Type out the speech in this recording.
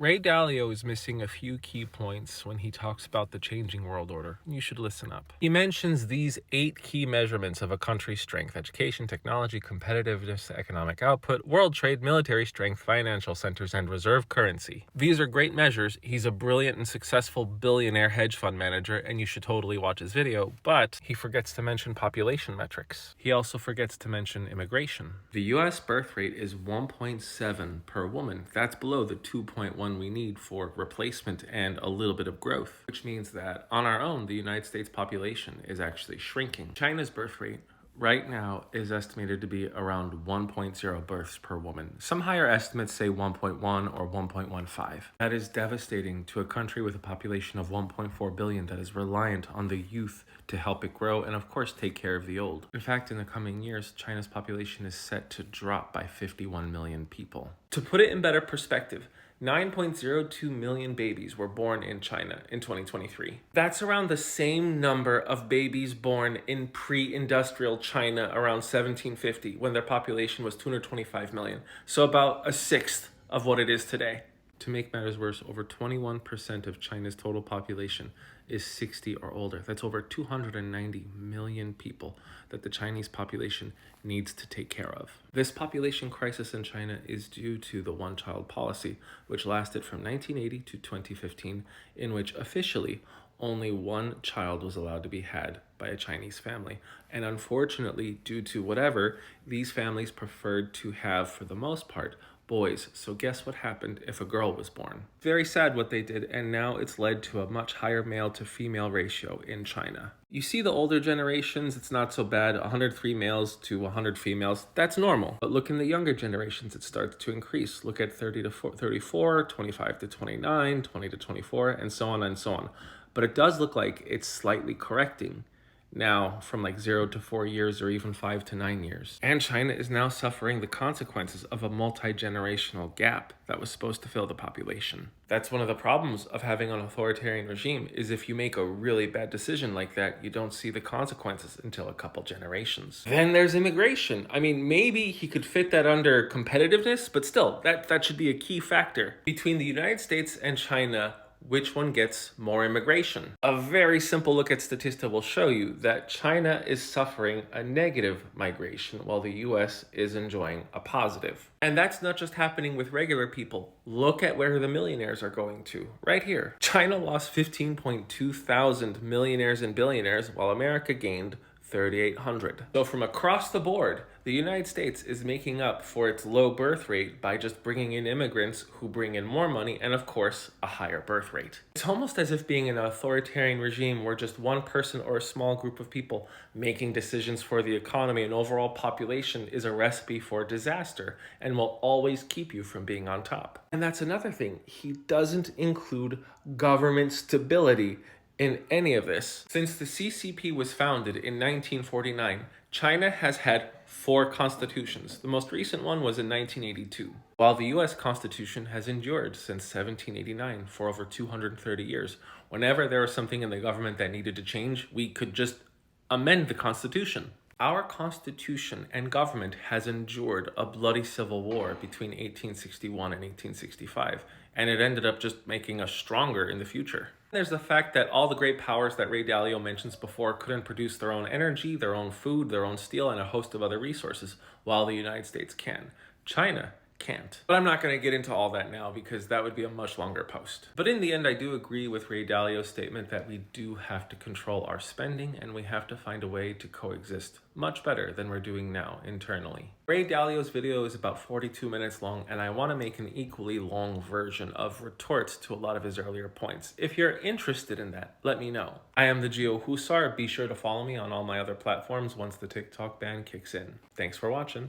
Ray Dalio is missing a few key points when he talks about the changing world order. You should listen up. He mentions these 8 key measurements of a country's strength: education, technology, competitiveness, economic output, world trade, military strength, financial centers, and reserve currency. These are great measures. He's a brilliant and successful billionaire hedge fund manager, and you should totally watch his video, but he forgets to mention population metrics. He also forgets to mention immigration. The US birth rate is 1.7 per woman. That's below the 2.1 we need for replacement and a little bit of growth, which means that on our own, the United States population is actually shrinking. China's birth rate right now is estimated to be around 1.0 births per woman. Some higher estimates say 1.1 or 1.15. That is devastating to a country with a population of 1.4 billion that is reliant on the youth to help it grow and, of course, take care of the old. In fact, in the coming years, China's population is set to drop by 51 million people. To put it in better perspective, 9.02 million babies were born in China in 2023. That's around the same number of babies born in pre-industrial China around 1750, when their population was 225 million. So about a sixth of what it is today. To make matters worse, over 21% of China's total population is 60 or older. That's over 290 million people that the Chinese population needs to take care of. This population crisis in China is due to the one-child policy, which lasted from 1980 to 2015, in which officially only one child was allowed to be had by a Chinese family. And unfortunately, due to whatever, these families preferred to have, for the most part, boys. So guess what happened if a girl was born? Very sad what they did, and now it's led to a much higher male to female ratio in China. You see the older generations, it's not so bad, 103 males to 100 females, that's normal. But look in the younger generations, it starts to increase. Look at 30 to 34, 25 to 29, 20 to 24, and so on and so on. But it does look like it's slightly correcting now from like 0 to 4 years or even 5 to 9 years. And China is now suffering the consequences of a multi-generational gap that was supposed to fill the population. That's one of the problems of having an authoritarian regime, is if you make a really bad decision like that, you don't see the consequences until a couple generations. Then there's immigration. I mean, maybe he could fit that under competitiveness, but still, that should be a key factor. Between the United States and China, which one gets more immigration? A very simple look at statistics will show you that China is suffering a negative migration while the US is enjoying a positive. And that's not just happening with regular people. Look at where the millionaires are going to, right here. China lost 15.2 thousand millionaires and billionaires while America gained 3,800. So from across the board, the United States is making up for its low birth rate by just bringing in immigrants who bring in more money and, of course, a higher birth rate. It's almost as if being in an authoritarian regime where just one person or a small group of people making decisions for the economy and overall population is a recipe for disaster and will always keep you from being on top. And that's another thing. He doesn't include government stability in any of this. Since the CCP was founded in 1949, China has had 4 constitutions. The most recent one was in 1982, while the US Constitution has endured since 1789 for over 230 years. Whenever there was something in the government that needed to change, we could just amend the Constitution. Our Constitution and government has endured a bloody civil war between 1861 and 1865, and it ended up just making us stronger in the future. There's the fact that all the great powers that Ray Dalio mentions before couldn't produce their own energy, their own food, their own steel, and a host of other resources, while the United States can. China can't. But I'm not going to get into all that now because that would be a much longer post. But in the end, I do agree with Ray Dalio's statement that we do have to control our spending and we have to find a way to coexist much better than we're doing now internally. Ray Dalio's video is about 42 minutes long, and I want to make an equally long version of retorts to a lot of his earlier points. If you're interested in that, let me know. I am the Geo Husar. Be sure to follow me on all my other platforms once the TikTok ban kicks in. Thanks for watching.